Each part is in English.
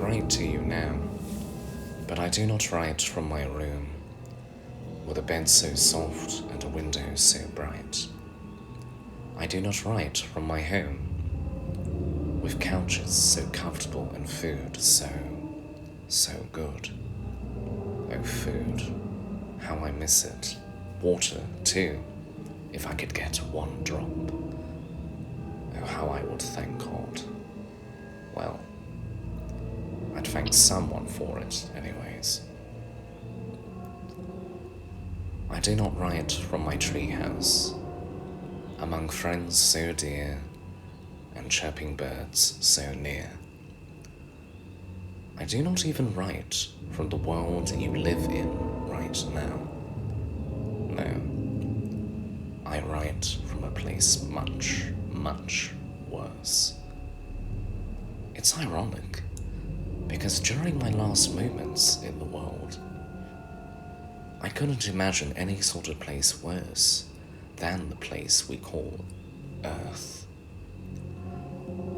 write to you now, but I do not write from my room, with a bed so soft and a window so bright. I do not write from my home, with couches so comfortable and food so good. Oh, food, how I miss it. Water, too, if I could get one drop. Oh, how I would thank God. Well, I'd thank someone for it, anyways. I do not write from my treehouse, among friends so dear, and chirping birds so near. I do not even write from the world you live in right now. No, I write from a place much, much worse. It's ironic, because during my last moments in the world, I couldn't imagine any sort of place worse than the place we call Earth.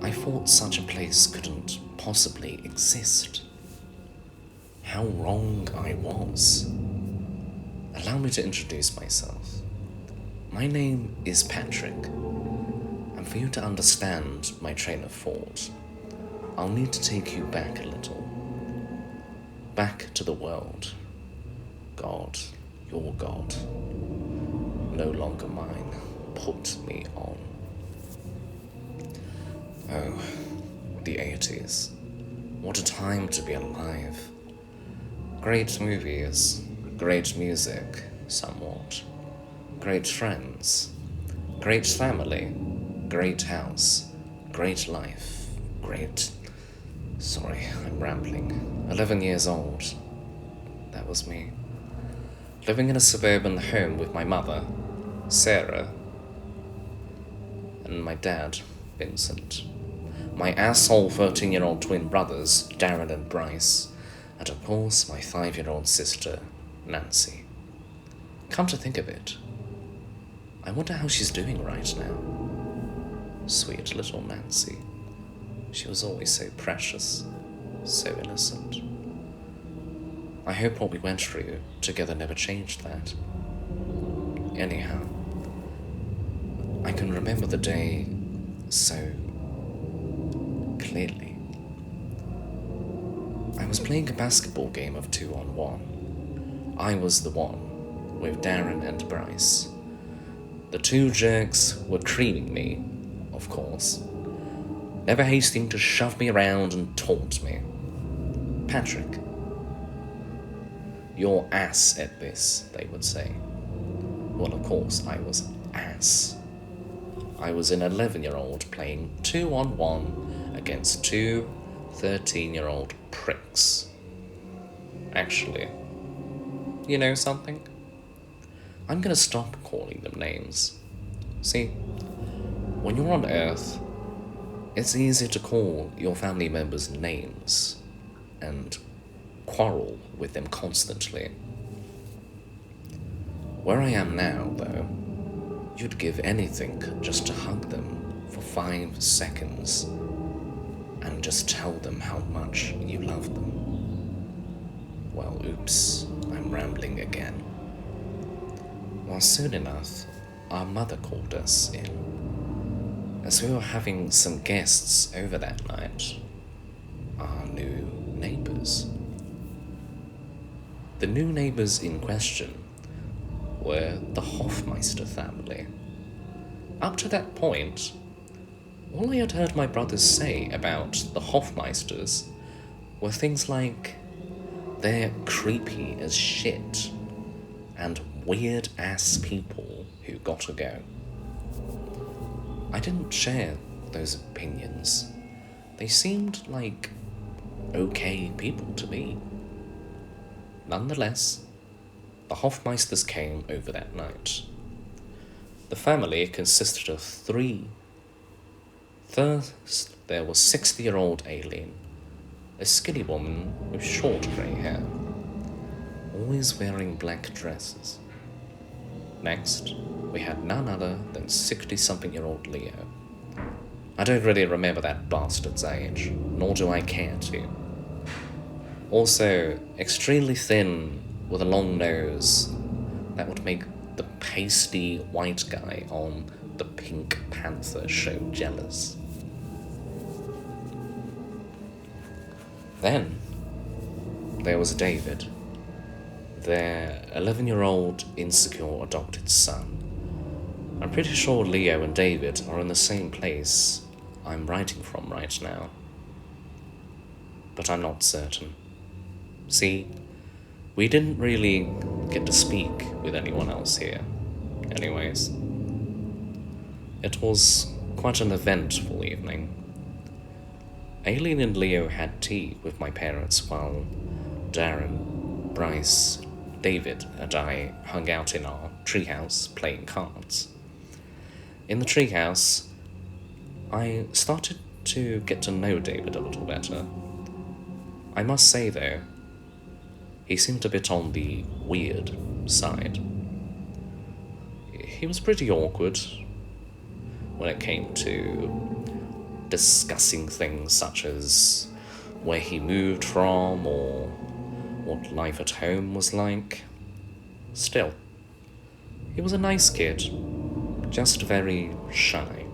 I thought such a place couldn't possibly exist. How wrong I was. Allow me to introduce myself. My name is Patrick, and for you to understand my train of thought, I'll need to take you back a little. Back to the world. God, your God, no longer mine, put me on. Oh, the 80s. What a time to be alive. Great movies, great music, somewhat. Great friends, great family, great house, great life, great... Sorry, I'm rambling. 11 years old. That was me. Living in a suburban home with my mother, Sarah, and my dad, Vincent. My asshole 13-year-old twin brothers, Darren and Bryce, and of course my 5-year-old sister, Nancy. Come to think of it, I wonder how she's doing right now. Sweet little Nancy. She was always so precious, so innocent. I hope what we went through together never changed that. Anyhow, I can remember the day so clearly. I was playing a basketball game of 2-on-1. I was the one, with Darren and Bryce. The two jerks were creaming me, of course, never hasting to shove me around and taunt me. Patrick, you're ass at this, they would say. Well, of course, I was ass. I was an 11-year-old playing 2-on-1 against two 13-year-old pricks. Actually, you know something? I'm gonna stop calling them names. See, when you're on Earth, it's easy to call your family members names and quarrel with them constantly. Where I am now, though, you'd give anything just to hug them for 5 seconds and just tell them how much you love them. Well, oops, I'm rambling again. Well, soon enough, our mother called us in, as we were having some guests over that night, our new neighbours. The new neighbours in question were the Hofmeister family. Up to that point, all I had heard my brothers say about the Hofmeisters were things like they're creepy as shit and weird-ass people who gotta go. I didn't share those opinions. They seemed like okay people to me. Nonetheless, the Hofmeisters came over that night. The family consisted of 3. First, there was 60-year-old Aileen, a skinny woman with short grey hair, always wearing black dresses. Next, we had none other than 60-something-year-old Leo. I don't really remember that bastard's age, nor do I care to. Also, extremely thin with a long nose that would make the pasty white guy on the Pink Panther show jealous. Then, there was David, their 11-year-old insecure adopted son. I'm pretty sure Leo and David are in the same place I'm writing from right now. But I'm not certain. See, we didn't really get to speak with anyone else here. Anyways, it was quite an eventful evening. Aileen and Leo had tea with my parents while Darren, Bryce, David and I hung out in our treehouse playing cards. In the treehouse, I started to get to know David a little better. I must say though, he seemed a bit on the weird side. He was pretty awkward when it came to discussing things such as where he moved from or what life at home was like. Still, he was a nice kid, just very shy.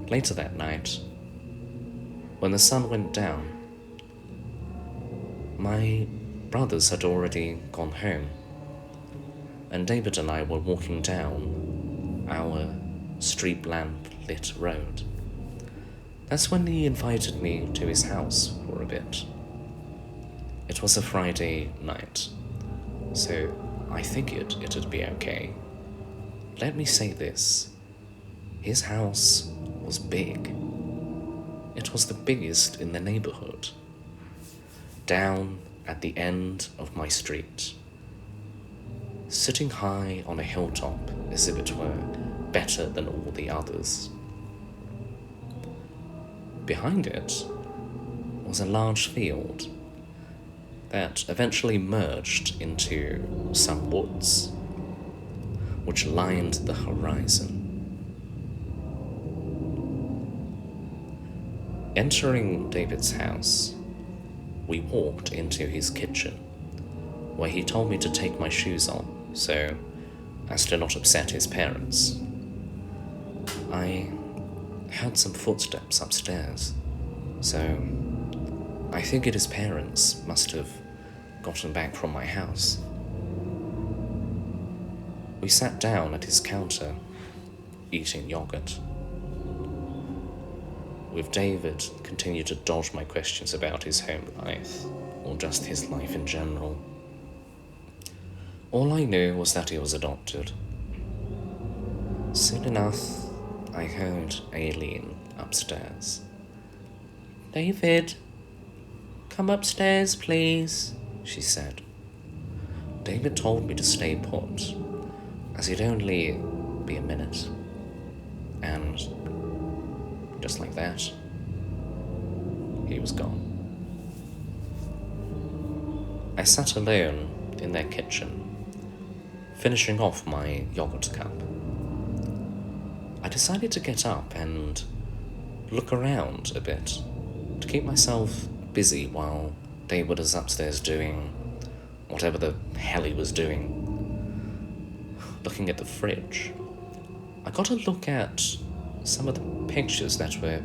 Later that night, when the sun went down, my brothers had already gone home, and David and I were walking down our street lamp lit road. That's when he invited me to his house for a bit. It was a Friday night, so I figured it'd be okay. Let me say this, his house was big. It was the biggest in the neighborhood, down at the end of my street, sitting high on a hilltop as if it were better than all the others. Behind it was a large field that eventually merged into some woods, which lined the horizon. Entering David's house, we walked into his kitchen, where he told me to take my shoes on so as to not upset his parents. I heard some footsteps upstairs, so I figured his parents must have gotten back from my house. We sat down at his counter, eating yogurt. With David continued to dodge my questions about his home life, or just his life in general. All I knew was that he was adopted. Soon enough, I heard Aileen upstairs. "David, come upstairs, please," she said. David told me to stay put, as he'd only be a minute. And just like that, he was gone. I sat alone in their kitchen, finishing off my yogurt cup. I decided to get up and look around a bit to keep myself busy while David was upstairs doing whatever the hell he was doing. Looking at the fridge, I got a look at some of the pictures that were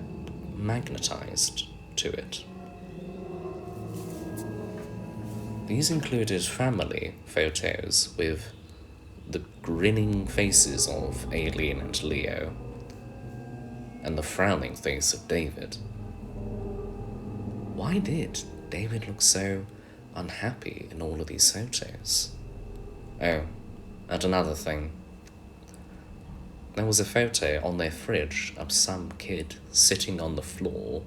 magnetized to it. These included family photos with the grinning faces of Aileen and Leo, and the frowning face of David. Why did David look so unhappy in all of these photos? Oh, and another thing. There was a photo on their fridge of some kid sitting on the floor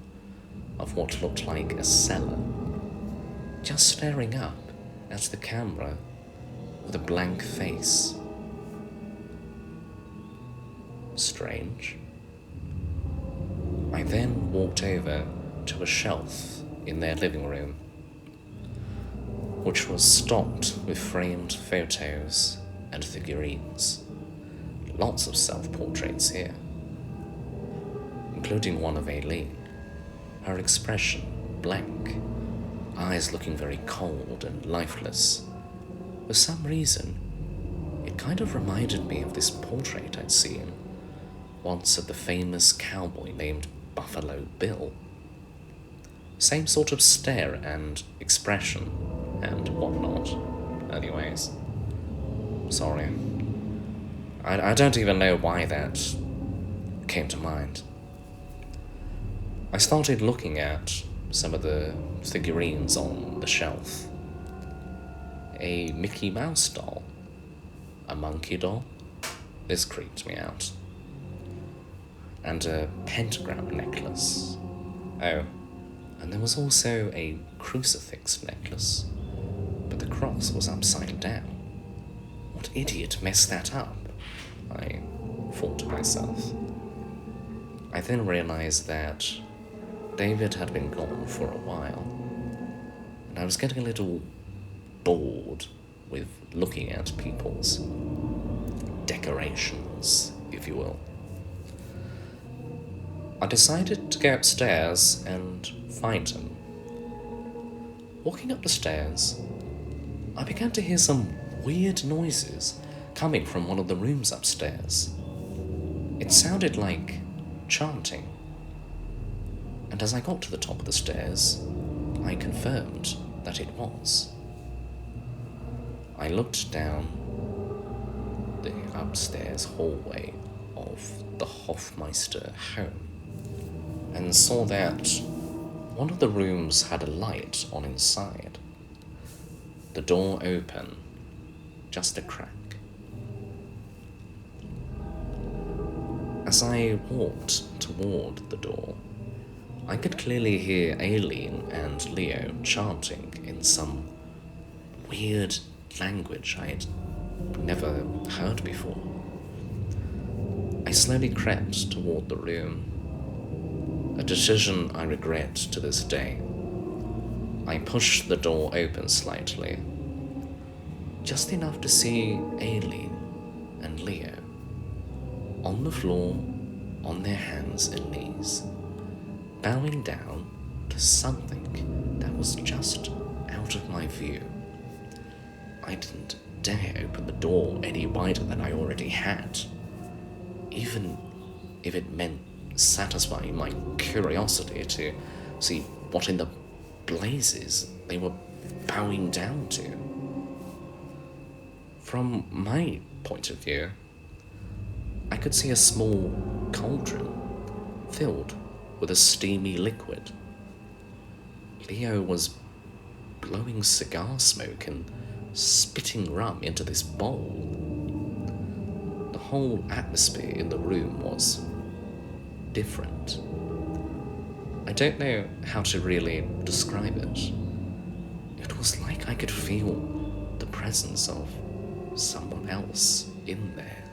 of what looked like a cellar, just staring up at the camera with a blank face. Strange. I then walked over to a shelf in their living room, which was stocked with framed photos and figurines. Lots of self-portraits here, including one of Aileen, her expression blank, eyes looking very cold and lifeless. For some reason, it kind of reminded me of this portrait I'd seen once of the famous cowboy named Buffalo Bill. Same sort of stare and expression and whatnot. Anyways, sorry. I don't even know why that came to mind. I started looking at some of the figurines on the shelf. A Mickey Mouse doll, a monkey doll, this creeped me out, and a pentagram necklace. Oh, and there was also a crucifix necklace, but the cross was upside down. What idiot messed that up? I thought to myself. I then realized that David had been gone for a while, and I was getting a little bored with looking at people's decorations, if you will. I decided to go upstairs and find him. Walking up the stairs, I began to hear some weird noises coming from one of the rooms upstairs. It sounded like chanting, and as I got to the top of the stairs, I confirmed that it was. I looked down the upstairs hallway of the Hofmeister home and saw that one of the rooms had a light on inside. The door open, just a crack. As I walked toward the door, I could clearly hear Aileen and Leo chanting in some weird language I had never heard before. I slowly crept toward the room, a decision I regret to this day. I pushed the door open slightly, just enough to see Aileen and Leo on the floor, on their hands and knees, bowing down to something that was just out of my view. I didn't dare open the door any wider than I already had, even if it meant satisfying my curiosity to see what in the blazes they were bowing down to. From my point of view, I could see a small cauldron filled with a steamy liquid. Leo was blowing cigar smoke and spitting rum into this bowl. The whole atmosphere in the room was different. I don't know how to really describe it. It was like I could feel the presence of someone else in there,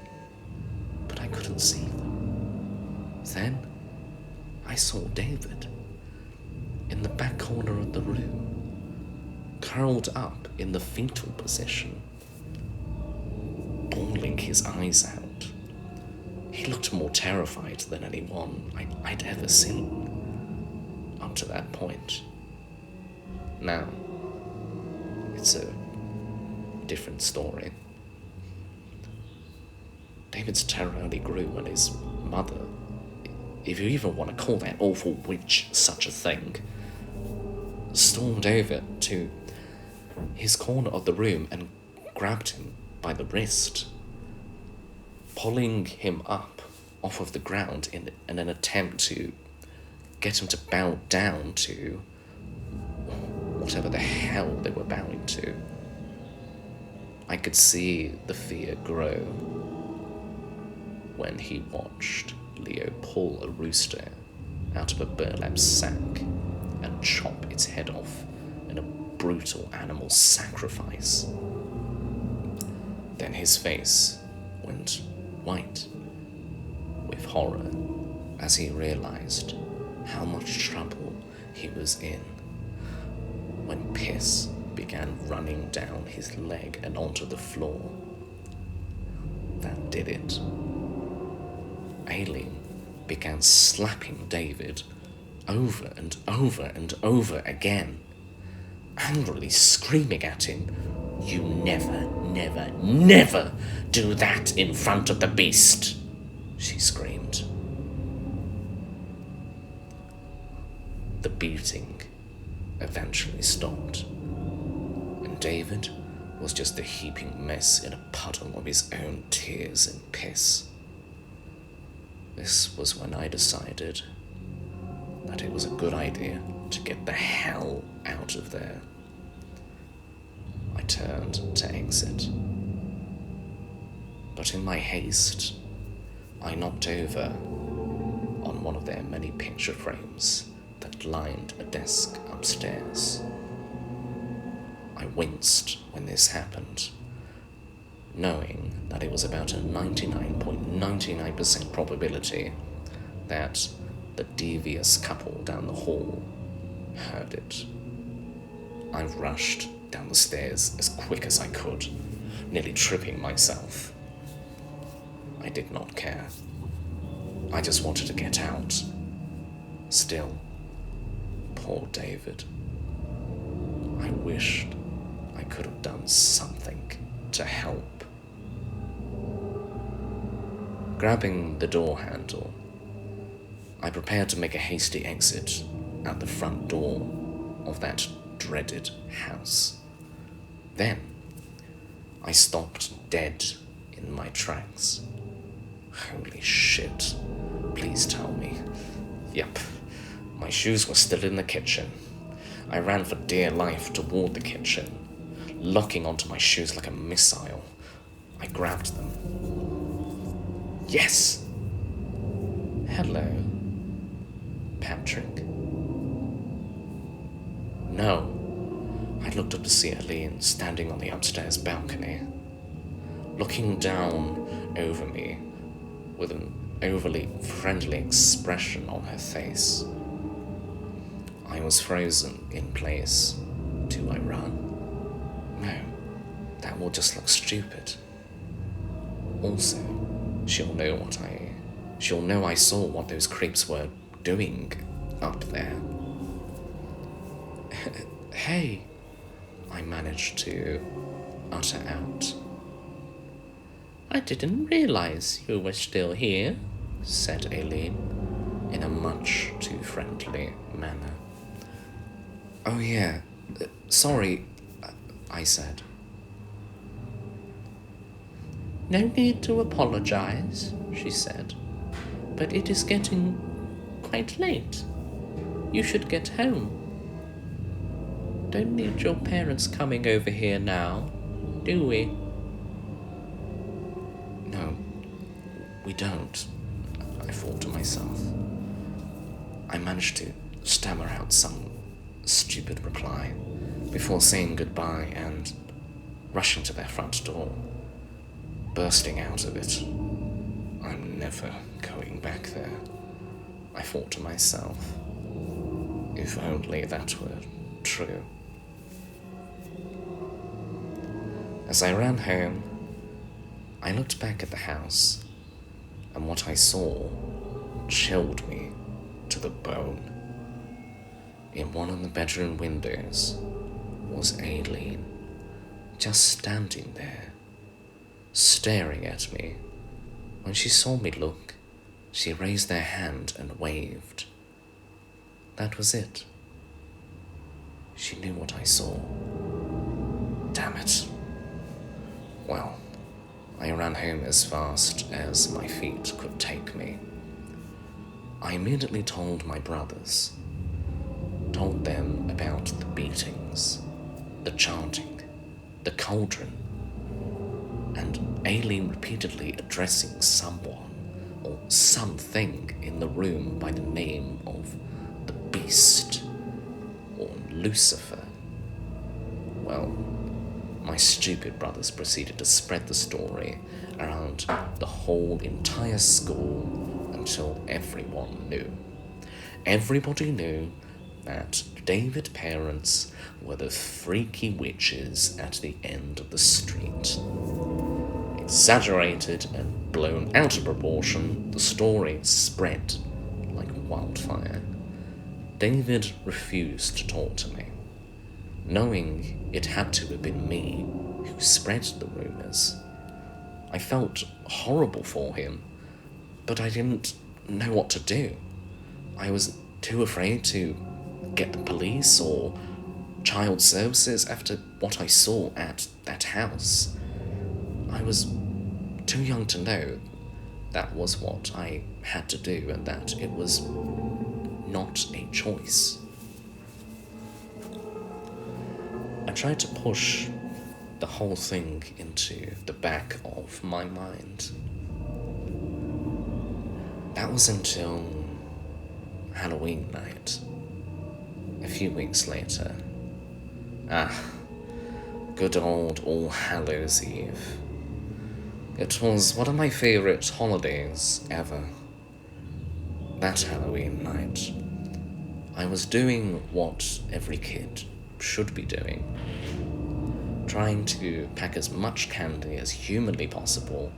but I couldn't see them. Then I saw David in the back corner of the room, curled up in the fetal position, bawling his eyes out. He looked more terrified than anyone I'd ever seen up to that point. Now, it's a different story. David's terror only grew when his mother, if you even want to call that awful witch such a thing, stormed over to his corner of the room and grabbed him by the wrist, pulling him up off of the ground in an attempt to get him to bow down to whatever the hell they were bowing to. I could see the fear grow when he watched Leo pull a rooster out of a burlap sack and chop its head off in a brutal animal sacrifice. Then his face went white with horror as he realized how much trouble he was in when piss began running down his leg and onto the floor. That did it. Aileen began slapping David over and over and over again, angrily screaming at him, "You never, never, never do that in front of the beast," she screamed. The beating eventually stopped, and David was just a heaping mess in a puddle of his own tears and piss. This was when I decided that it was a good idea to get the hell out of there. I turned to exit, but in my haste, I knocked over on one of their many picture frames that lined a desk upstairs. I winced when this happened, knowing that it was about a 99.99% probability that the devious couple down the hall heard it. I rushed down the stairs as quick as I could, nearly tripping myself. I did not care. I just wanted to get out. Still, poor David. I wished I could have done something to help. Grabbing the door handle, I prepared to make a hasty exit at the front door of that dreaded house. Then, I stopped dead in my tracks. Holy shit. Please tell me. Yep, my shoes were still in the kitchen. I ran for dear life toward the kitchen, locking onto my shoes like a missile. I grabbed them. Yes! Hello, Patrick. No. I looked up to see Eileen standing on the upstairs balcony, looking down over me with an overly friendly expression on her face. I was frozen in place. Do I run? No, that will just look stupid. Also, she'll know I saw what those creeps were doing up there. Hey, I managed to utter out. I didn't realize you were still here, said Eileen in a much too friendly manner. Oh yeah, sorry, I said. No need to apologize, she said, but it is getting quite late. You should get home. Don't need your parents coming over here now, do we? No, we don't, I thought to myself. I managed to stammer out some stupid reply before saying goodbye and rushing to their front door, bursting out of it. I'm never going back there, I thought to myself. If only that were true. As I ran home, I looked back at the house, and what I saw chilled me to the bone. In one of the bedroom windows was Aileen, just standing there, staring at me. When she saw me look, she raised her hand and waved. That was it. She knew what I saw. Damn it. Well, I ran home as fast as my feet could take me. I immediately told my brothers, told them about the beatings, the chanting, the cauldron, and Aileen repeatedly addressing someone or something in the room by the name of the Beast or Lucifer. Well, my stupid brothers proceeded to spread the story around the whole entire school until everyone knew. Everybody knew that David's parents were the freaky witches at the end of the street. Exaggerated and blown out of proportion, the story spread like wildfire, David refused to talk to me, knowing it had to have been me who spread the rumours. I felt horrible for him, but I didn't know what to do. I was too afraid to get the police or child services after what I saw at that house. I was too young to know that was what I had to do and that it was not a choice. I tried to push the whole thing into the back of my mind. That was until Halloween night, a few weeks later. Good old All Hallows Eve. It was one of my favourite holidays ever. That Halloween night, I was doing what every kid should be doing, trying to pack as much candy as humanly possible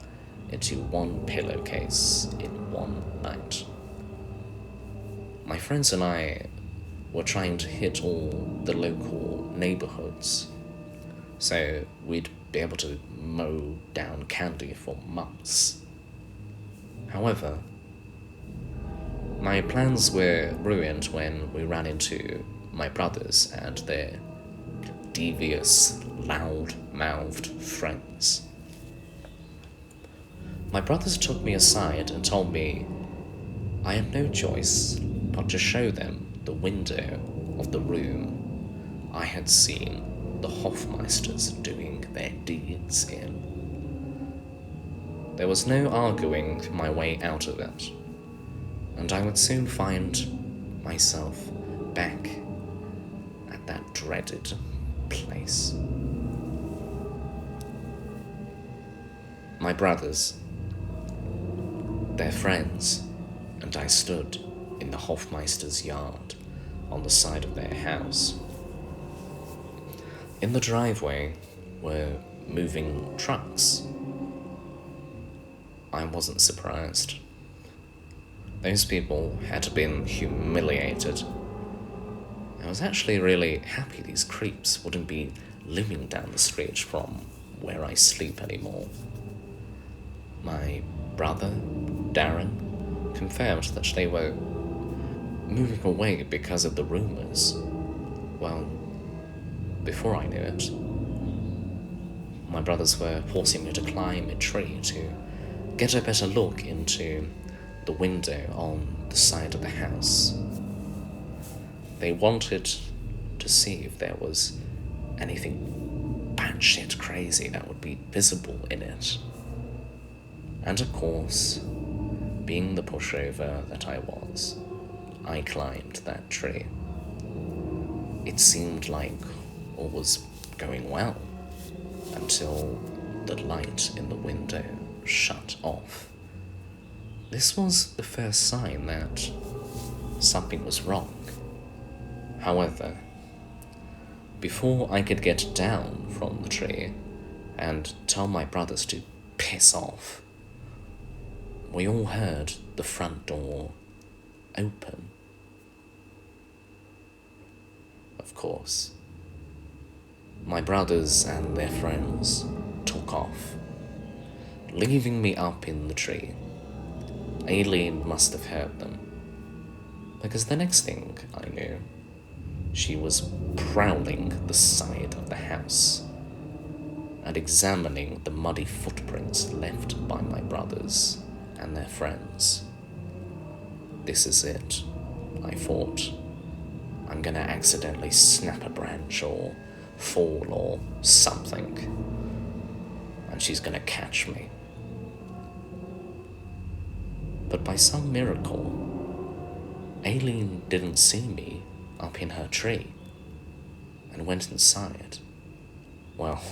into one pillowcase in one night. My friends and I were trying to hit all the local neighbourhoods, so we'd be able to mow down candy for months. However, my plans were ruined when we ran into my brothers and their devious, loud-mouthed friends. My brothers took me aside and told me I had no choice but to show them the window of the room I had seen the Hofmeisters doing their deeds in. There was no arguing my way out of it, and I would soon find myself back at that dreaded place. My brothers, their friends, and I stood in the Hofmeister's yard on the side of their house. In the driveway were moving trucks. I wasn't surprised. Those people had been humiliated. I was actually really happy these creeps wouldn't be living down the street from where I sleep anymore. My brother, Darren, confirmed that they were moving away because of the rumours. Well, before I knew it, my brothers were forcing me to climb a tree to get a better look into the window on the side of the house. They wanted to see if there was anything batshit crazy that would be visible in it. And of course, being the pushover that I was, I climbed that tree. It seemed like all was going well until the light in the window shut off. This was the first sign that something was wrong. However, before I could get down from the tree and tell my brothers to piss off, we all heard the front door open. Of course, my brothers and their friends took off, leaving me up in the tree. Aileen must have heard them, because the next thing I knew, she was prowling the side of the house and examining the muddy footprints left by my brothers and their friends. This is it, I thought. I'm gonna accidentally snap a branch or fall or something, and she's gonna catch me. But by some miracle, Aileen didn't see me up in her tree and went inside. Well,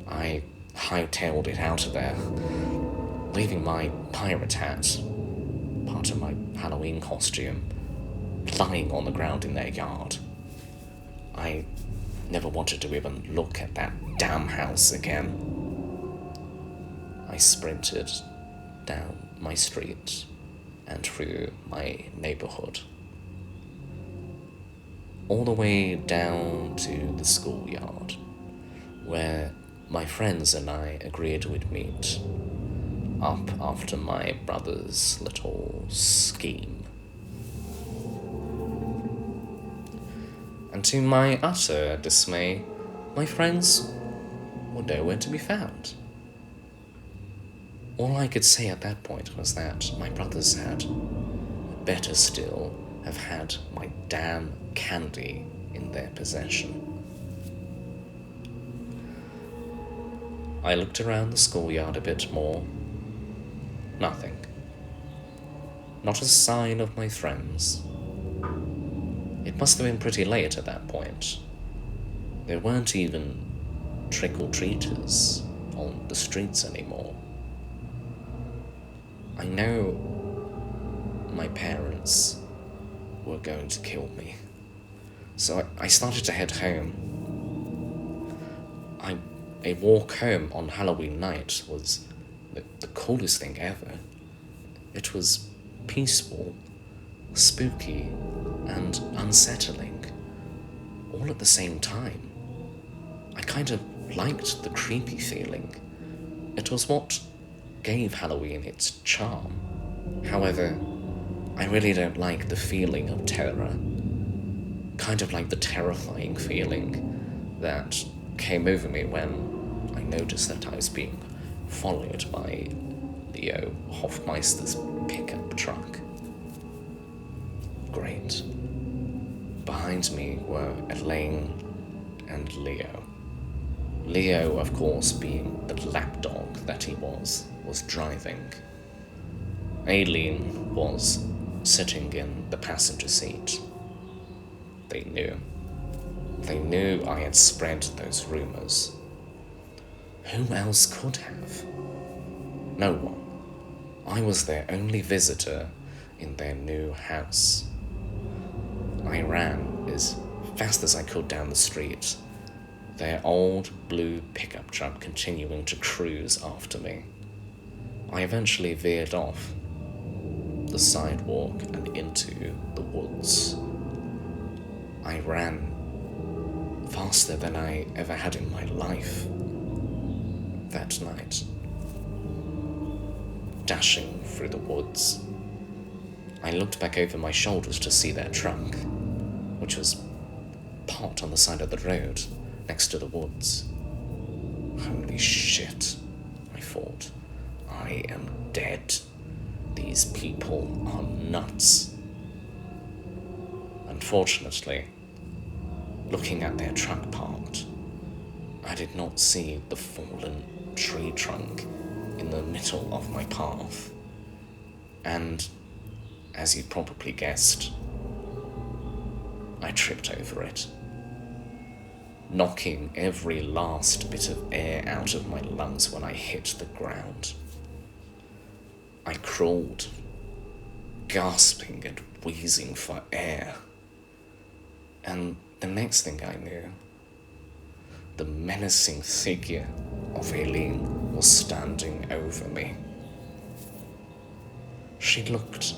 I hightailed it out of there, leaving my pirate hat, part of my Halloween costume, lying on the ground in their yard. I never wanted to even look at that damn house again. I sprinted down my street and through my neighborhood. all the way down to the schoolyard, where my friends and I agreed we'd meet up after my brother's little scheme. And to my utter dismay, my friends were nowhere to be found. All I could say at that point was that my brothers had, better still, have had my damn candy in their possession. I looked around the schoolyard a bit more. Nothing. Not a sign of my friends. It must have been pretty late at that point. There weren't even trick-or-treaters on the streets anymore. I know my parents were going to kill me. So I started to head home. A walk home on Halloween night was the coolest thing ever. It was peaceful, spooky, and unsettling, all at the same time. I kind of liked the creepy feeling. It was what gave Halloween its charm. However, I really don't like the feeling of terror. Kind of like the terrifying feeling that came over me when I noticed that I was being followed by Leo Hoffmeister's pickup truck. Great. Behind me were Elaine and Leo. Leo, of course, being the lapdog that he was driving. Aileen was sitting in the passenger seat. They knew. They knew I had spread those rumors. Who else could have? No one. I was their only visitor in their new house. I ran as fast as I could down the street, their old blue pickup truck continuing to cruise after me. I eventually veered off the sidewalk and into the woods. I ran faster than I ever had in my life that night, dashing through the woods. I looked back over my shoulders to see their truck, which was parked on the side of the road next to the woods. Holy shit, I thought. I am dead. These people are nuts. Unfortunately, looking at their truck parked, I did not see the fallen tree trunk in the middle of my path. And, as you probably guessed, I tripped over it, knocking every last bit of air out of my lungs when I hit the ground. I crawled, gasping and wheezing for air. And the next thing I knew, the menacing figure of Aileen was standing over me. She looked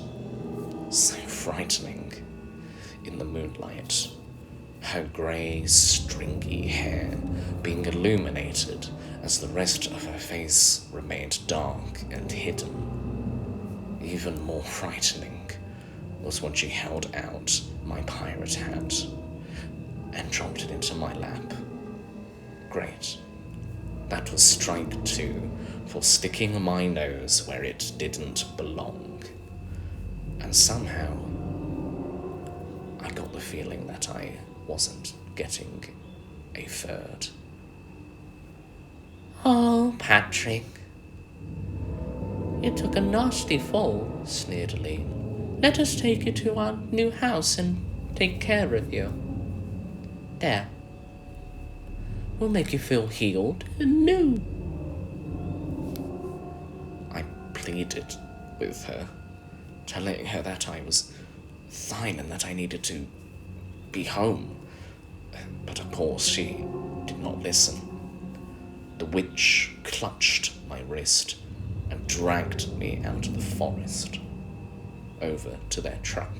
so frightening in the moonlight, her grey, stringy hair being illuminated as the rest of her face remained dark and hidden. Even more frightening was when she held out my pirate hat and dropped it into my lap. Great. That was strike 2 for sticking my nose where it didn't belong. And somehow, I got the feeling that I wasn't getting a third. Oh, Patrick. You took a nasty fall, sneered Elaine. Let us take you to our new house and take care of you. There. We'll make you feel healed and new. I pleaded with her, telling her that I was fine and that I needed to be home. But of course she did not listen. The witch clutched my wrist and dragged me out of the forest, over to their truck.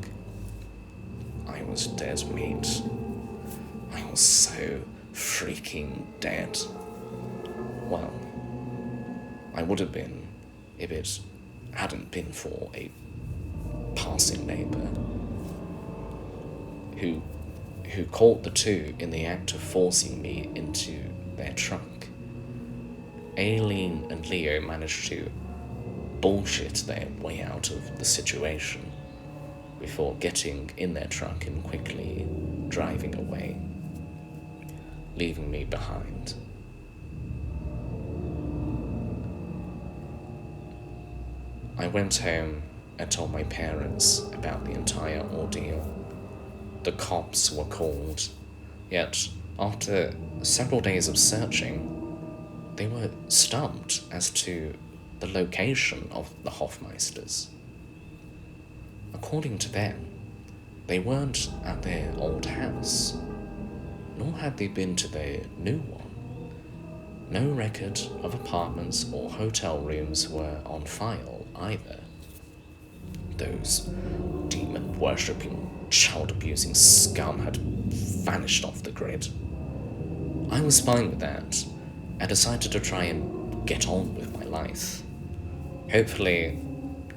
I was dead meat I was so freaking dead. Well, I would have been if it hadn't been for a passing neighbour who caught the two in the act of forcing me into their trunk. Aileen and Leo managed to bullshit their way out of the situation before getting in their truck and quickly driving away, leaving me behind. I went home and told my parents about the entire ordeal. The cops were called, yet after several days of searching, they were stumped as to the location of the Hofmeisters. According to them, they weren't at their old house, nor had they been to their new one. No record of apartments or hotel rooms were on file either. Those demon-worshipping, child-abusing scum had vanished off the grid. I was fine with that, and decided to try and get on with my life. Hopefully,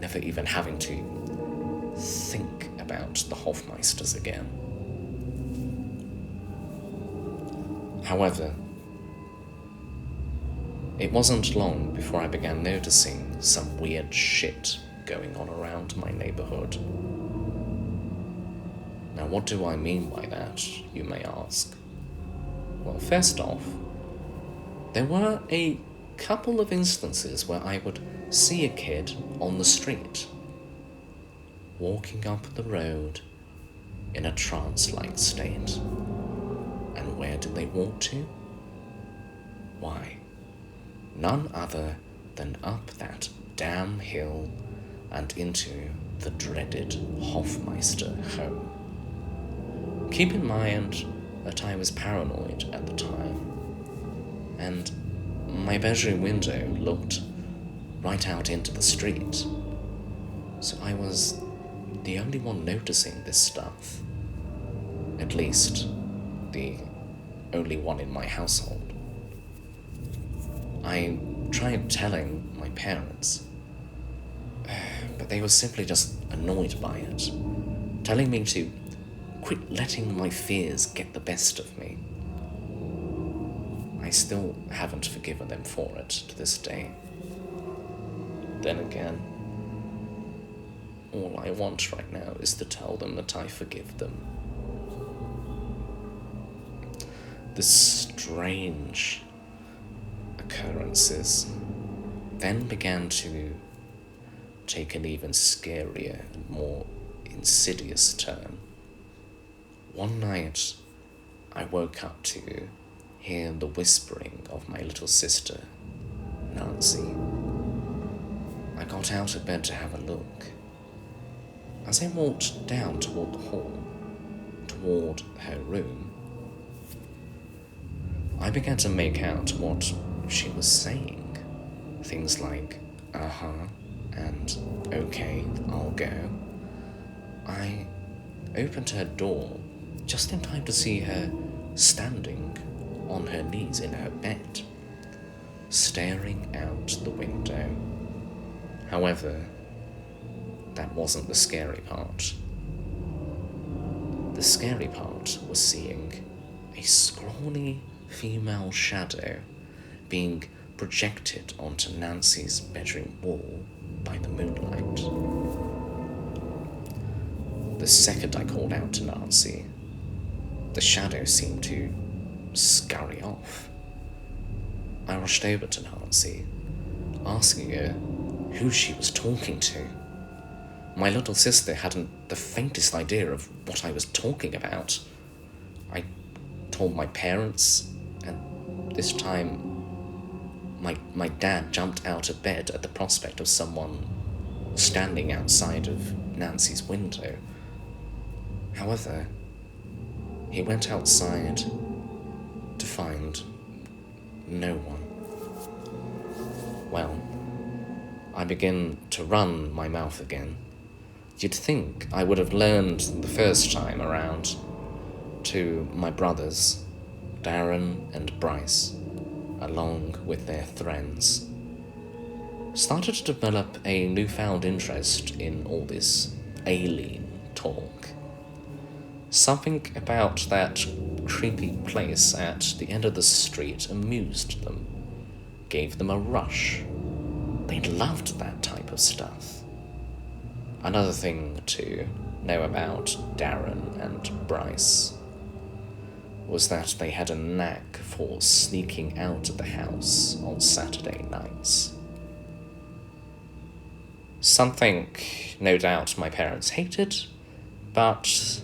never even having to think about the Hofmeisters again. However, it wasn't long before I began noticing some weird shit going on around my neighborhood. Now, what do I mean by that, you may ask? Well, first off, there were a couple of instances where I would see a kid on the street, walking up the road in a trance-like state. And where did they walk to? Why, none other than up that damn hill and into the dreaded Hofmeister home. Keep in mind that I was paranoid at the time, and my bedroom window looked right out into the street, so I was the only one noticing this stuff. At least, the only one in my household. I tried telling my parents, but they were simply just annoyed by it, telling me to quit letting my fears get the best of me. I still haven't forgiven them for it to this day. Then again, all I want right now is to tell them that I forgive them. The strange occurrences then began to take an even scarier and more insidious turn. One night, I woke up to hear the whispering of my little sister, Nancy. I got out of bed to have a look. As I walked down toward the hall, toward her room, I began to make out what she was saying. Things like, uh-huh, and okay, I'll go. I opened her door just in time to see her standing on her knees in her bed, staring out the window. However, that wasn't the scary part. The scary part was seeing a scrawny female shadow being projected onto Nancy's bedroom wall by the moonlight. The second I called out to Nancy, the shadow seemed to scurry off. I rushed over to Nancy, asking her who she was talking to. My little sister hadn't the faintest idea of what I was talking about. I told my parents, and this time my dad jumped out of bed at the prospect of someone standing outside of Nancy's window. However, he went outside to find no one. Well, I begin to run my mouth again. You'd think I would have learned the first time around, to my brothers, Darren and Bryce, along with their friends, started to develop a newfound interest in all this alien talk. Something about that creepy place at the end of the street amused them, gave them a rush. They loved that type of stuff. Another thing to know about Darren and Bryce was that they had a knack for sneaking out of the house on Saturday nights. Something, no doubt, my parents hated, but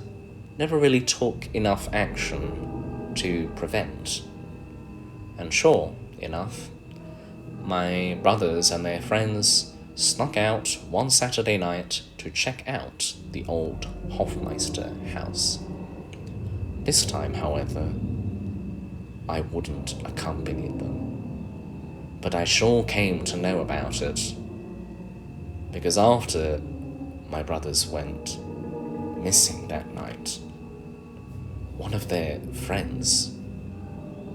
never really took enough action to prevent. And sure enough, my brothers and their friends snuck out one Saturday night to check out the old Hofmeister house. This time, however, I wouldn't accompany them, but I sure came to know about it, because after my brothers went missing that night, one of their friends,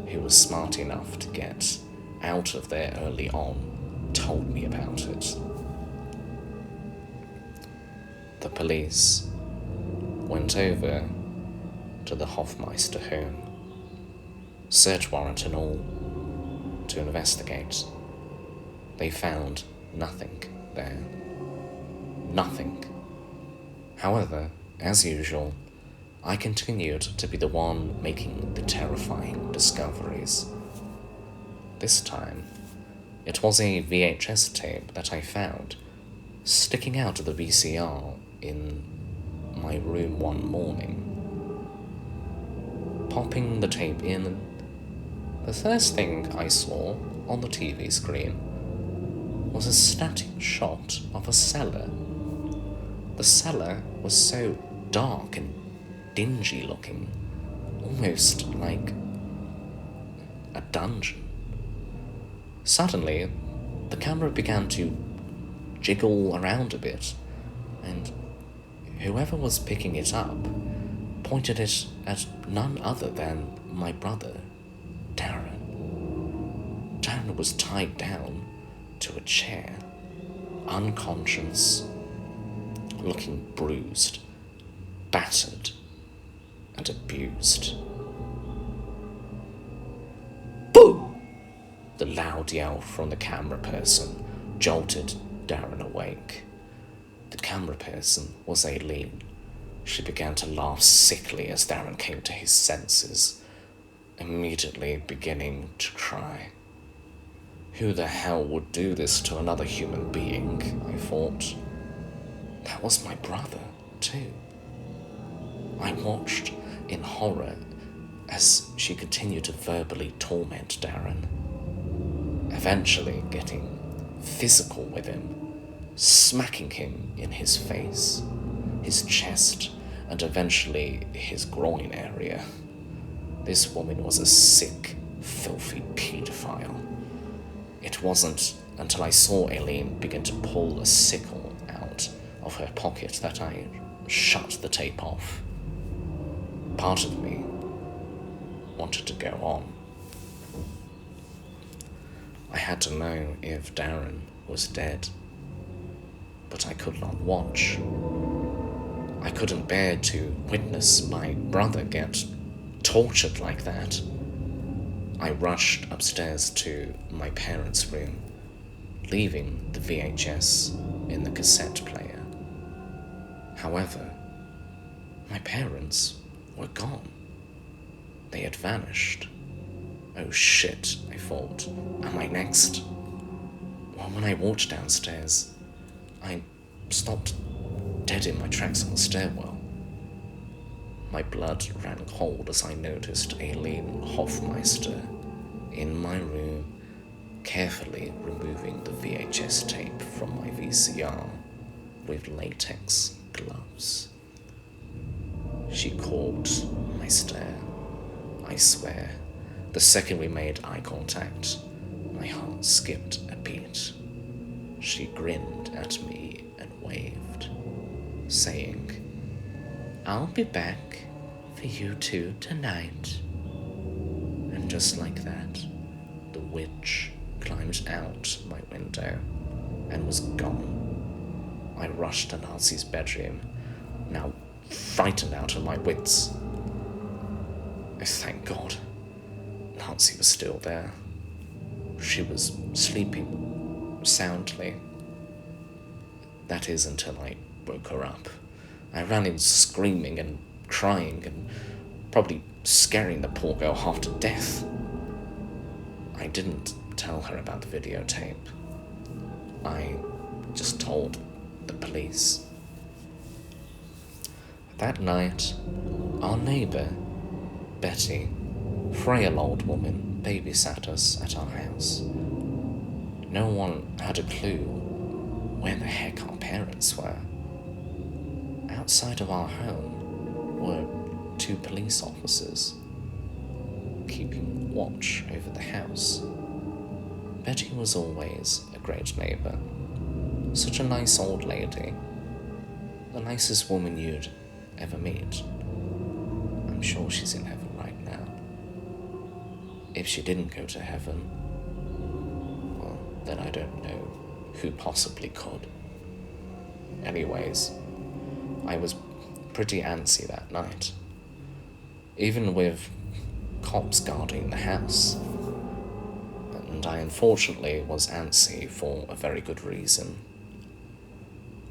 who was smart enough to get out of there early on, told me about it. The police went over to the Hofmeister home, search warrant and all, to investigate. They found nothing there. Nothing. However, as usual, I continued to be the one making the terrifying discoveries. This time, it was a VHS tape that I found sticking out of the VCR in my room one morning. Popping the tape in, the first thing I saw on the TV screen was a static shot of a cellar. The cellar was so dark and dingy looking, almost like a dungeon. Suddenly, the camera began to jiggle around a bit, and whoever was picking it up pointed it at none other than my brother, Darren. Darren was tied down to a chair, unconscious, looking bruised, battered, and abused. Boo! The loud yell from the camera person jolted Darren awake. The camera person was Aileen. She began to laugh sickly as Darren came to his senses, immediately beginning to cry. Who the hell would do this to another human being, I thought. That was my brother, too. I watched in horror as she continued to verbally torment Darren, eventually getting physical with him, smacking him in his face, his chest, and eventually his groin area. This woman was a sick, filthy paedophile. It wasn't until I saw Aileen begin to pull a sickle out of her pocket that I shut the tape off. Part of me wanted to go on. I had to know if Darren was dead, but I could not watch. I couldn't bear to witness my brother get tortured like that. I rushed upstairs to my parents' room, leaving the VHS in the cassette player. However, my parents were gone. They had vanished. Oh shit, I thought. Am I next? Well, when I walked downstairs, I stopped dead in my tracks on the stairwell. My blood ran cold as I noticed Aileen Hofmeister in my room, carefully removing the VHS tape from my VCR with latex gloves. She caught my stare. I swear, the second we made eye contact, my heart skipped a beat. She grinned at me and waved, saying, "I'll be back for you two tonight." And just like that, the witch climbed out my window and was gone. I rushed to Nancy's bedroom, now frightened out of my wits. Thank God, Nancy was still there. She was sleeping soundly. That is, until I woke her up. I ran in screaming and crying and probably scaring the poor girl half to death. I didn't tell her about the videotape. I just told the police. That night, our neighbour, Betty, frail old woman, babysat us at our house. No one had a clue where the heck our parents were. Outside of our home were 2 police officers keeping watch over the house. Betty was always a great neighbour. Such a nice old lady. The nicest woman you'd ever meet. I'm sure she's in heaven right now. If she didn't go to heaven, well, then I don't know who possibly could. Anyways, I was pretty antsy that night. Even with cops guarding the house. And I unfortunately was antsy for a very good reason.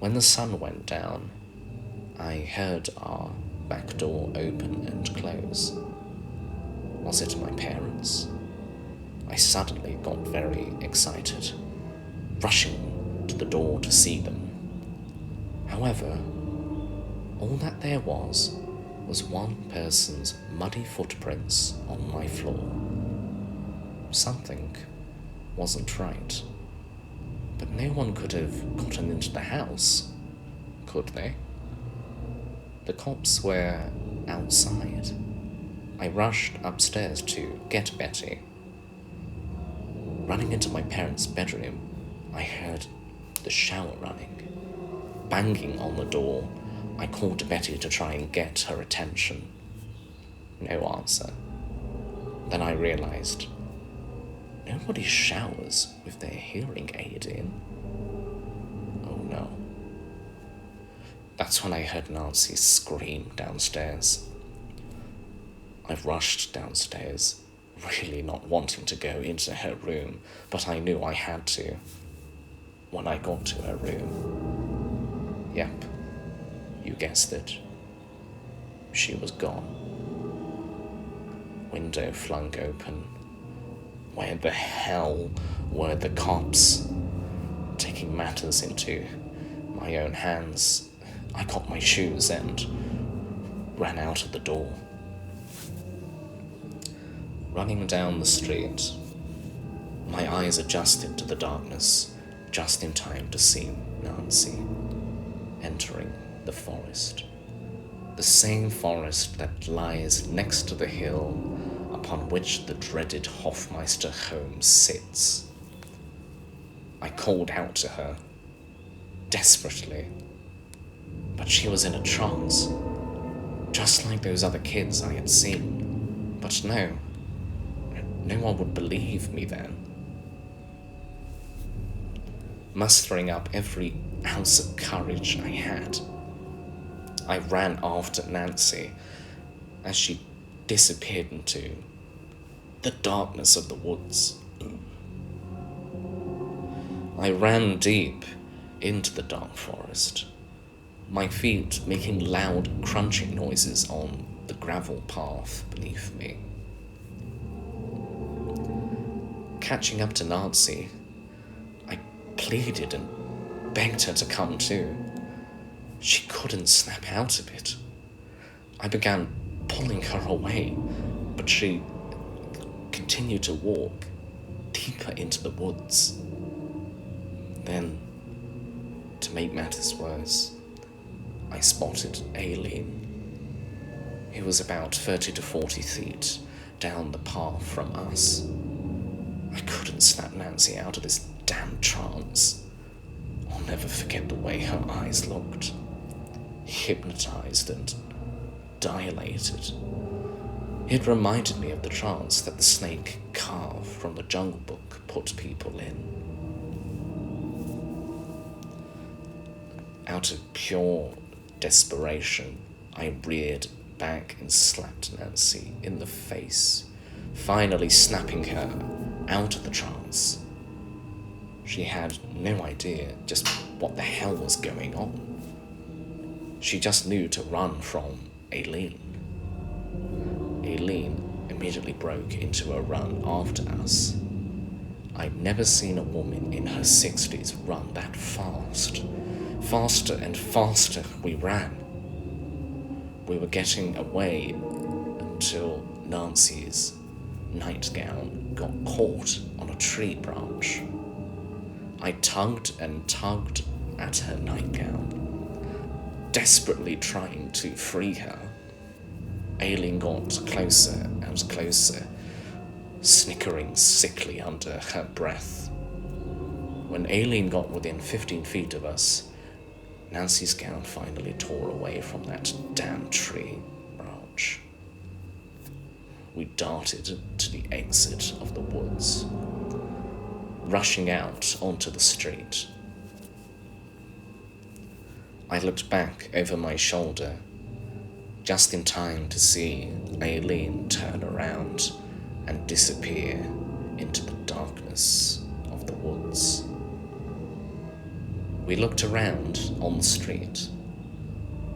When the sun went down, I heard our back door open and close. Was it my parents? I suddenly got very excited, rushing to the door to see them. However, all that there was one person's muddy footprints on my floor. Something wasn't right. But no one could have gotten into the house, could they? The cops were outside. I rushed upstairs to get Betty. Running into my parents' bedroom, I heard the shower running. Banging on the door, I called Betty to try and get her attention. No answer. Then I realized nobody showers with their hearing aid in. Oh no. That's when I heard Nancy scream downstairs. I rushed downstairs, really not wanting to go into her room, but I knew I had to. When I got to her room, yep, you guessed it, she was gone. Window flung open. Where the hell were the cops? Taking matters into my own hands, I got my shoes and ran out of the door. Running down the street, my eyes adjusted to the darkness just in time to see Nancy entering the forest. The same forest that lies next to the hill upon which the dreaded Hofmeister home sits. I called out to her, desperately, but she was in a trance, just like those other kids I had seen. But no one would believe me then. Mustering up every ounce of courage I had, I ran after Nancy as she disappeared into the darkness of the woods. I ran deep into the dark forest, my feet making loud crunching noises on the gravel path beneath me. Catching up to Nancy, I pleaded and begged her to come too. She couldn't snap out of it. I began pulling her away, but she continued to walk deeper into the woods. Then, to make matters worse, I spotted Aileen. He was about 30 to 40 feet down the path from us. I couldn't snap Nancy out of this damn trance. I'll never forget the way her eyes looked, hypnotized and dilated. It reminded me of the trance that the snake carved from the Jungle Book put people in. Out of pure desperation, I reared back and slapped Nancy in the face, finally snapping her out of the trance. She had no idea just what the hell was going on. She just knew to run from Aileen. Aileen immediately broke into a run after us. I'd never seen a woman in her 60s run that fast. Faster and faster we ran. We were getting away until Nancy's nightgown got caught on a tree branch. I tugged and tugged at her nightgown, desperately trying to free her. Aileen got closer and closer, snickering sickly under her breath. When Aileen got within 15 feet of us, Nancy's gown finally tore away from that damn tree branch. We darted to the exit of the woods, rushing out onto the street. I looked back over my shoulder, just in time to see Aileen turn around and disappear into the darkness of the woods. We looked around on the street,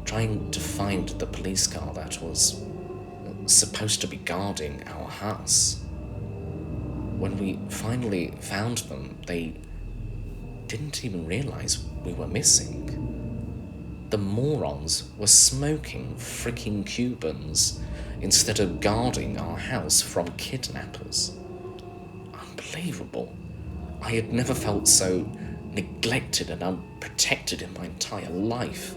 trying to find the police car that was supposed to be guarding our house. When we finally found them, they didn't even realize we were missing. The morons were smoking freaking Cubans instead of guarding our house from kidnappers. Unbelievable. I had never felt so neglected and unprotected in my entire life.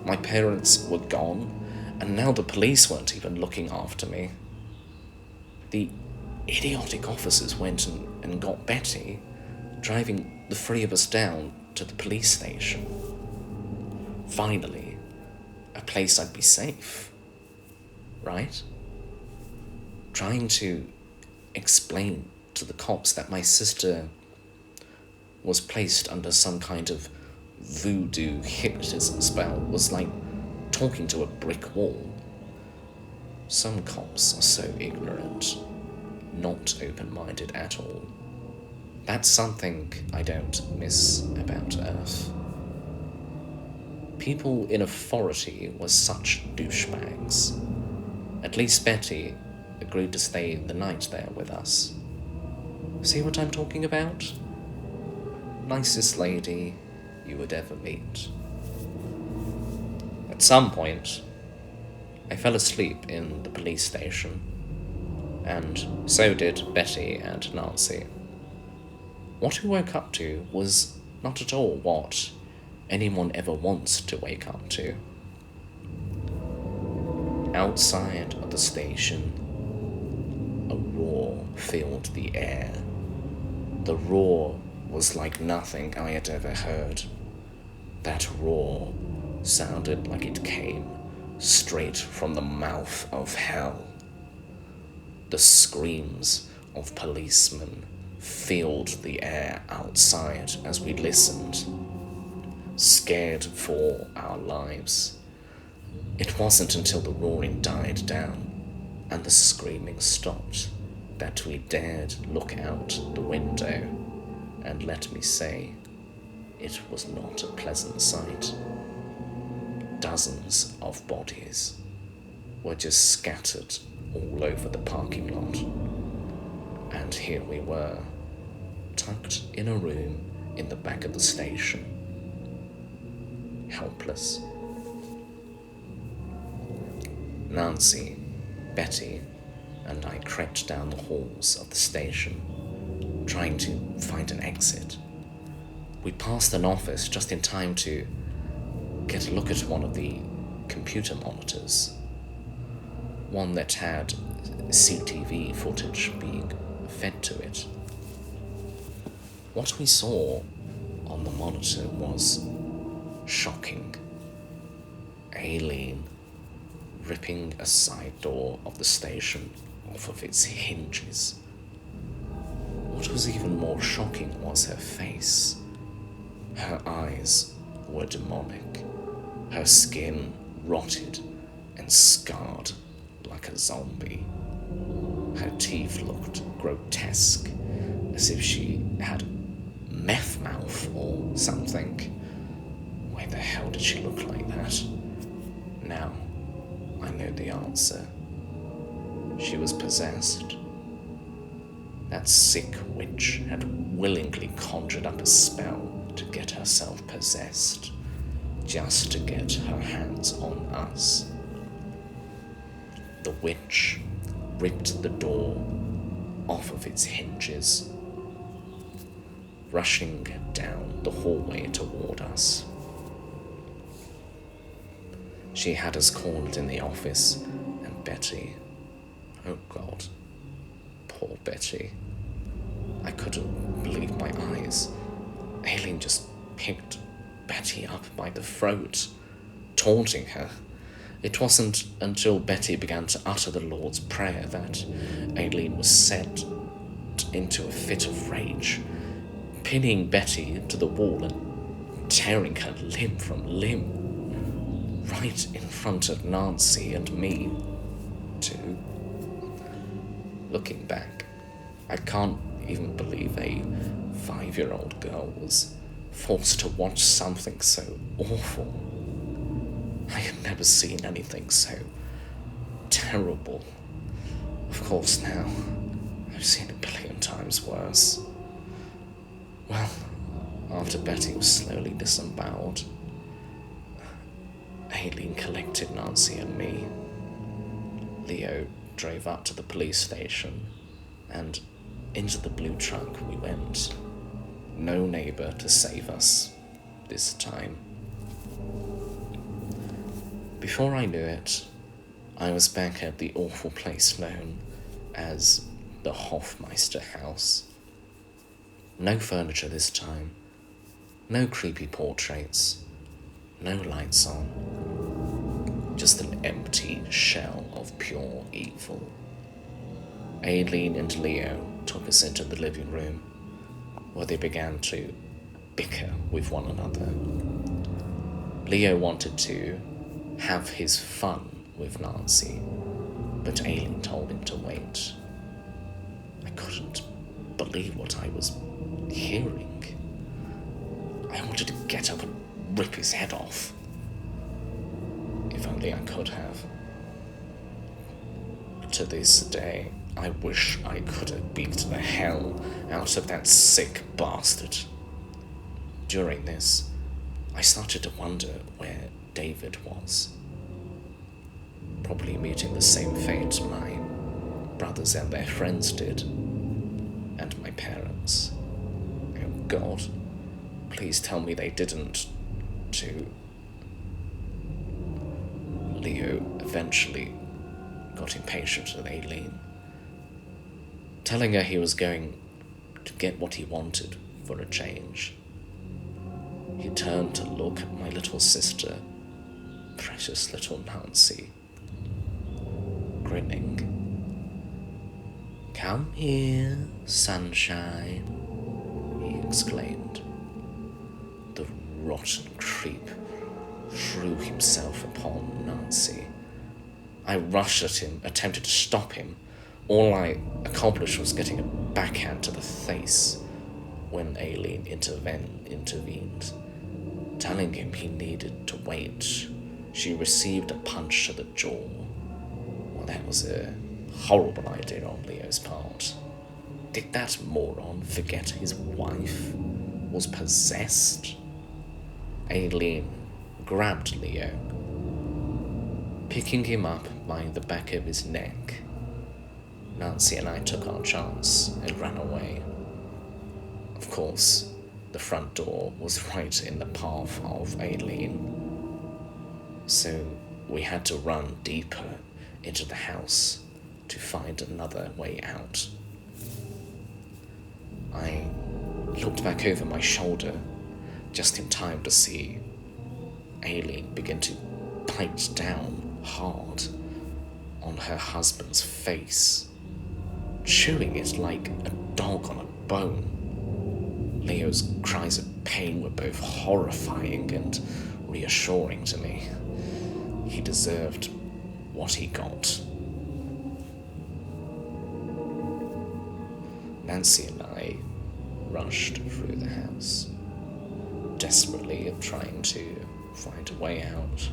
My parents were gone, and now the police weren't even looking after me. The idiotic officers went and got Betty, driving the three of us down to the police station. Finally, a place I'd be safe, right? Trying to explain to the cops that my sister was placed under some kind of voodoo hypnotism spell was like talking to a brick wall. Some cops are so ignorant, not open-minded at all. That's something I don't miss about Earth. People in authority were such douchebags. At least Betty agreed to stay the night there with us. See what I'm talking about? Nicest lady you would ever meet. At some point, I fell asleep in the police station, and so did Betty and Nancy. What we woke up to was not at all what anyone ever wants to wake up to. Outside of the station, a roar filled the air. The roar was like nothing I had ever heard. That roar sounded like it came straight from the mouth of hell. The screams of policemen filled the air outside as we listened, scared for our lives. It wasn't until the roaring died down and the screaming stopped that we dared look out the window, and let me say, it was not a pleasant sight. Dozens of bodies were just scattered all over the parking lot, and here we were, tucked in a room in the back of the station, helpless. Nancy, Betty, and I crept down the halls of the station, trying to find an exit. We passed an office just in time to get a look at one of the computer monitors, one that had CTV footage being fed to it. What we saw on the monitor was shocking. Aileen ripping a side door of the station off of its hinges. What was even more shocking was her face. Her eyes were demonic, her skin rotted and scarred like a zombie. Her teeth looked grotesque, as if she had meth mouth or something. Why the hell did she look like that? Now, I know the answer. She was possessed. That sick witch had willingly conjured up a spell to get herself possessed, just to get her hands on us. The witch ripped the door off of its hinges, rushing down the hallway toward us. She had us cornered in the office, and Betty, oh God, poor Betty. I couldn't believe my eyes. Aileen just picked Betty up by the throat, taunting her. It wasn't until Betty began to utter the Lord's Prayer that Aileen was sent into a fit of rage, pinning Betty to the wall and tearing her limb from limb, right in front of Nancy and me, too. Looking back, I can't even believe a 5-year-old girl was forced to watch something so awful. I had never seen anything so terrible. Of course now, I've seen a billion times worse. Well, after Betty was slowly disemboweled, Aileen collected Nancy and me. Leo drove up to the police station, and into the blue truck we went. No neighbour to save us this time. Before I knew it, I was back at the awful place known as the Hofmeister house. No furniture this time, no creepy portraits, no lights on, just an empty shell of pure evil. Aileen and Leo took us into the living room, where they began to bicker with one another. Leo wanted to have his fun with Nancy, but Aileen told him to wait. I couldn't believe what I was hearing. I wanted to get up and rip his head off. If only I could have. To this day, I wish I could have beat the hell out of that sick bastard. During this, I started to wonder where David was. Probably meeting the same fate my brothers and their friends did, and my parents. Oh God, please tell me they didn't, too. Leo eventually got impatient with Aileen, telling her he was going to get what he wanted for a change. He turned to look at my little sister, precious little Nancy, grinning. "Come here, sunshine," he exclaimed. The rotten creep threw himself upon Nancy. I rushed at him, attempted to stop him. All I accomplished was getting a backhand to the face when Aileen intervened, telling him he needed to wait. She received a punch to the jaw. Well, that was a horrible idea on Leo's part. Did that moron forget his wife was possessed? Aileen grabbed Leo, picking him up by the back of his neck. Nancy and I took our chance and ran away. Of course, the front door was right in the path of Aileen, so we had to run deeper into the house to find another way out. I looked back over my shoulder just in time to see Aileen begin to bite down hard on her husband's face, chewing it like a dog on a bone. Leo's cries of pain were both horrifying and reassuring to me. He deserved what he got. Nancy and I rushed through the house, desperately trying to find a way out.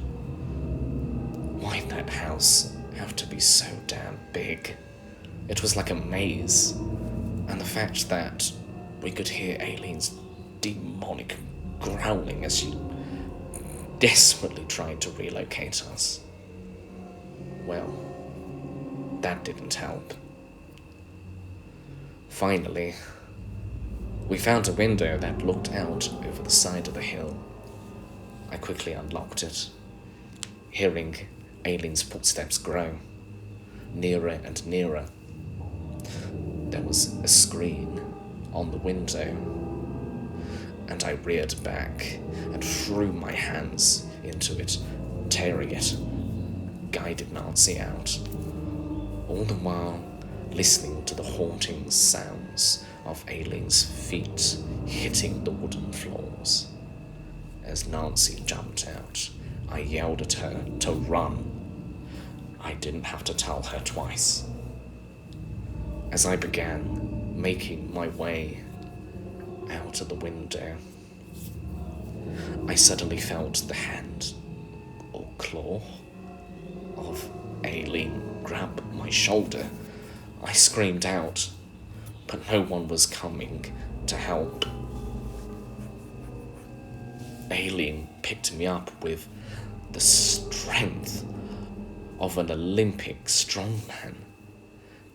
Why'd that house have to be so damn big? It was like a maze, and the fact that we could hear Aileen's demonic growling as she desperately tried to relocate us. Well, that didn't help. Finally, we found a window that looked out over the side of the hill. I quickly unlocked it, hearing Aileen's footsteps grow, nearer and nearer. There was a screen on the window, and I reared back and threw my hands into it, tearing it, guided Nancy out, all the while listening to the haunting sounds of Aileen's feet hitting the wooden floors. As Nancy jumped out, I yelled at her to run. I didn't have to tell her twice. As I began making my way out of the window, I suddenly felt the hand or claw of Aileen grab my shoulder. I screamed out, but no one was coming to help. Aileen picked me up with the strength of an Olympic strongman,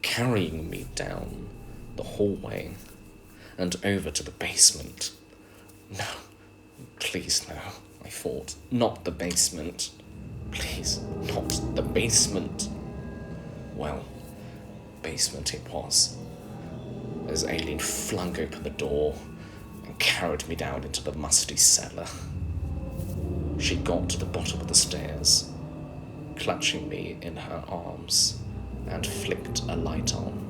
carrying me down the hallway and over to the basement. No, please no, I thought. Not the basement. Please, not the basement. Well, basement it was, as Aileen flung open the door and carried me down into the musty cellar. She got to the bottom of the stairs, clutching me in her arms, and flicked a light on.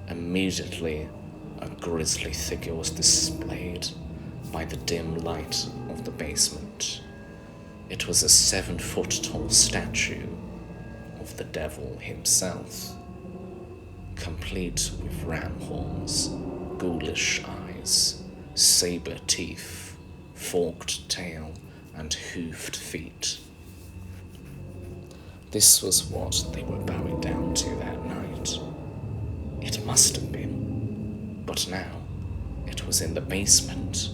Immediately, a grisly figure was displayed by the dim light of the basement. It was a 7-foot-tall statue of the devil himself, complete with ram horns, ghoulish eyes, saber teeth, forked tail, and hoofed feet. This was what they were bowing down to that night. It must have been, but now it was in the basement.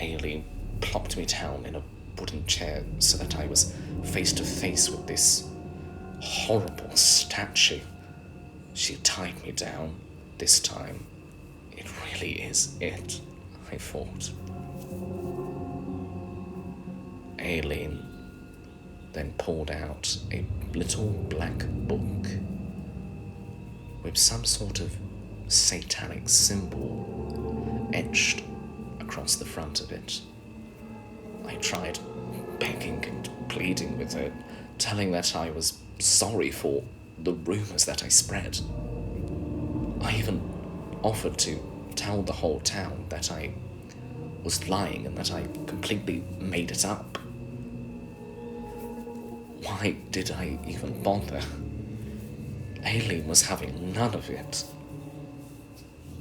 Aileen plopped me down in a wooden chair so that I was face to face with this horrible statue. She tied me down this time. It really is it, I thought. Aileen then pulled out a little black book with some sort of satanic symbol etched across the front of it. I tried begging and pleading with her, telling that I was sorry for the rumors that I spread. I even offered to tell the whole town that I was lying and that I completely made it up. Why did I even bother? Aileen was having none of it.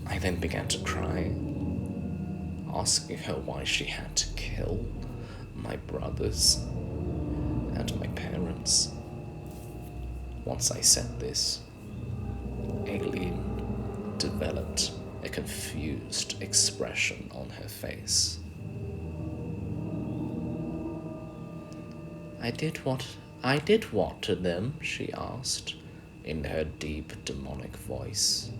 I then began to cry, asking her why she had to kill my brothers and my parents. Once I said this, Aileen developed a confused expression on her face. I did what to them? She asked, in her deep, demonic voice.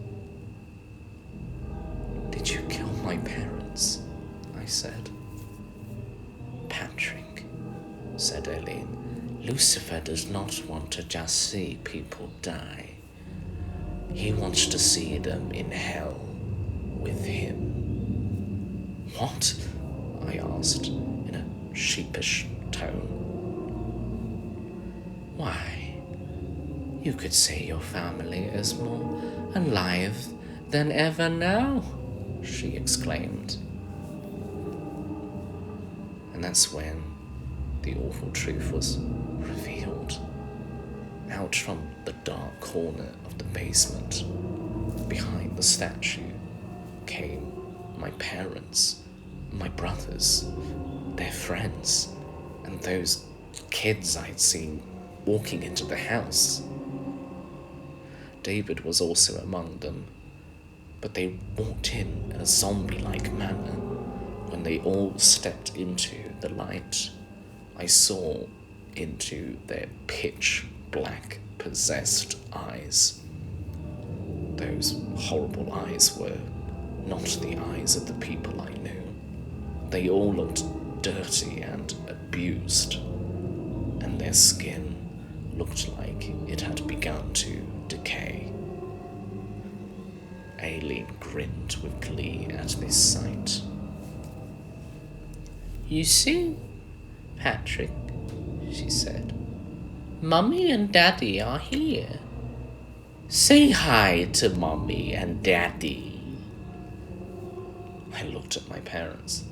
Did you kill my parents? I said. Patrick, said Aileen, Lucifer does not want to just see people die. He wants to see them in hell with him. What? I asked in a sheepish tone. Why, you could say your family is more alive than ever now, she exclaimed. And that's when the awful truth was revealed. Out from the dark corner of the basement, behind the statue, came my parents, my brothers, their friends, and those kids I'd seen walking into the house. David was also among them, but they walked in a zombie-like manner. When they all stepped into the light, I saw into their pitch-black, possessed eyes. Those horrible eyes were not the eyes of the people I knew. They all looked dirty and abused, and their skin looked like it had begun to decay. Aileen grinned with glee at this sight. You see, Patrick, she said, Mummy and Daddy are here. Say hi to Mummy and Daddy. I looked at my parents,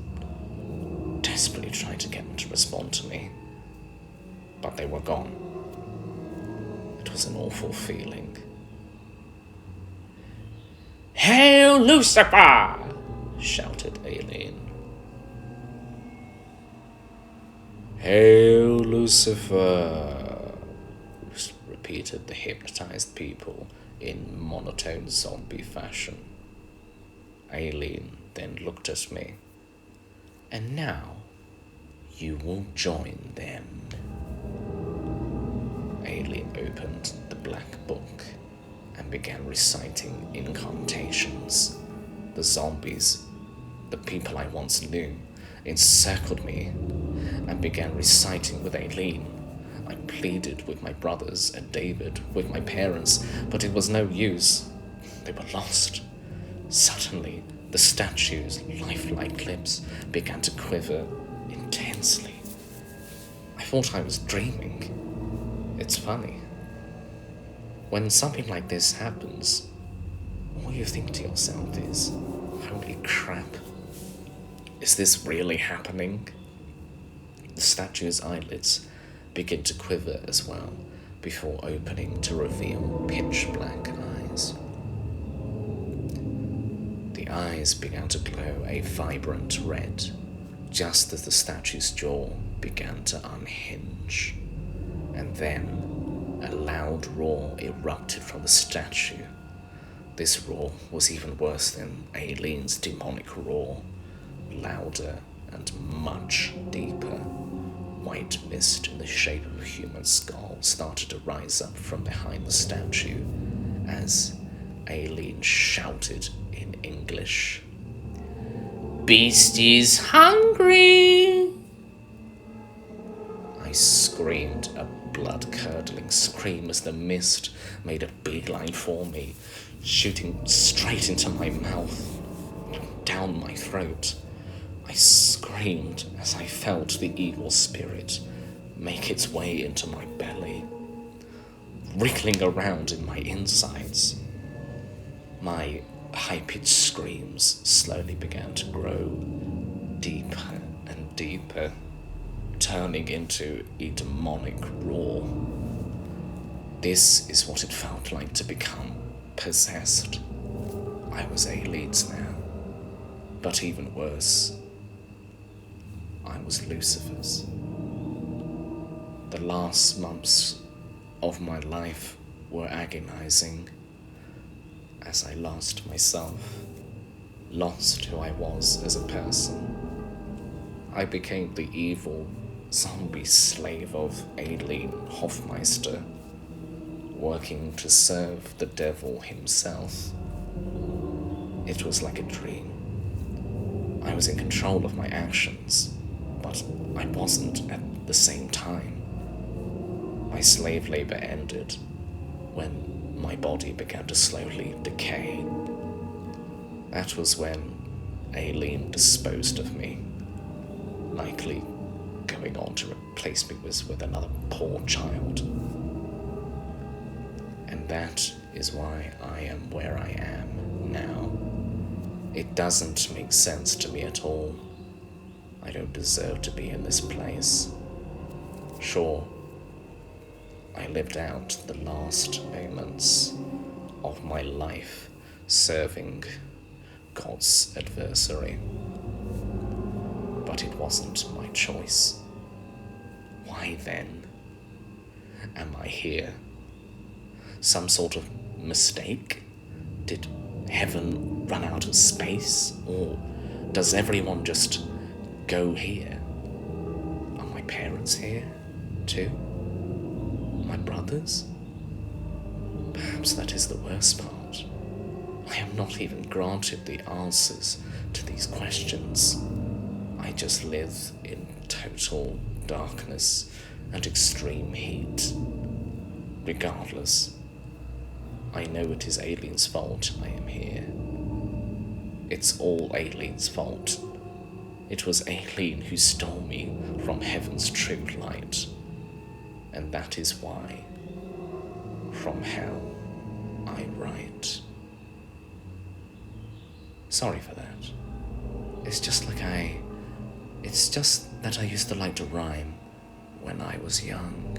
desperately trying to get them to respond to me, but they were gone. It was an awful feeling. Hail Lucifer! Shouted Aileen. Hail Lucifer! Repeated the hypnotized people in monotone zombie fashion. Aileen then looked at me. And now you will join them. Aileen opened the black book and began reciting incantations. The zombies, the people I once knew, encircled me and began reciting with Aileen. I pleaded with my brothers and David, with my parents, but it was no use. They were lost. Suddenly, the statue's lifelike lips began to quiver intensely. I thought I was dreaming. It's funny. When something like this happens, all you think to yourself is, holy crap, is this really happening? The statue's eyelids begin to quiver as well, before opening to reveal pitch-black eyes. The eyes began to glow a vibrant red, just as the statue's jaw began to unhinge. And then a loud roar erupted from the statue. This roar was even worse than Aileen's demonic roar, louder and much deeper. White mist in the shape of a human skull started to rise up from behind the statue as Aileen shouted in English, "Beastie's hungry!" I screamed a blood-curdling scream as the mist made a beeline for me, shooting straight into my mouth, down my throat. I screamed as I felt the evil spirit make its way into my belly, wriggling around in my insides. My high-pitched screams slowly began to grow deeper and deeper, turning into a demonic roar. This is what it felt like to become possessed. I was Aileen's now, but even worse, I was Lucifer's. The last months of my life were agonizing as I lost myself, lost who I was as a person. I became the evil zombie slave of Aileen Hofmeister, working to serve the devil himself. It was like a dream. I was in control of my actions, but I wasn't at the same time. My slave labor ended when my body began to slowly decay. That was when Aileen disposed of me, likely going going on to replace me with another poor child. And that is why I am where I am now. It doesn't make sense to me at all. I don't deserve to be in this place. Sure, I lived out the last moments of my life serving God's adversary. But it wasn't my choice. Why then am I here? Some sort of mistake? Did heaven run out of space? Or does everyone just go here? Are my parents here too? My brothers? Perhaps that is the worst part. I am not even granted the answers to these questions. I just live in total darkness and extreme heat. Regardless, I know it is aliens' fault I am here. It's all aliens' fault. It was Alien who stole me from heaven's true light. And that is why, from hell, I write. Sorry for that. It's just that I used to like to rhyme when I was young.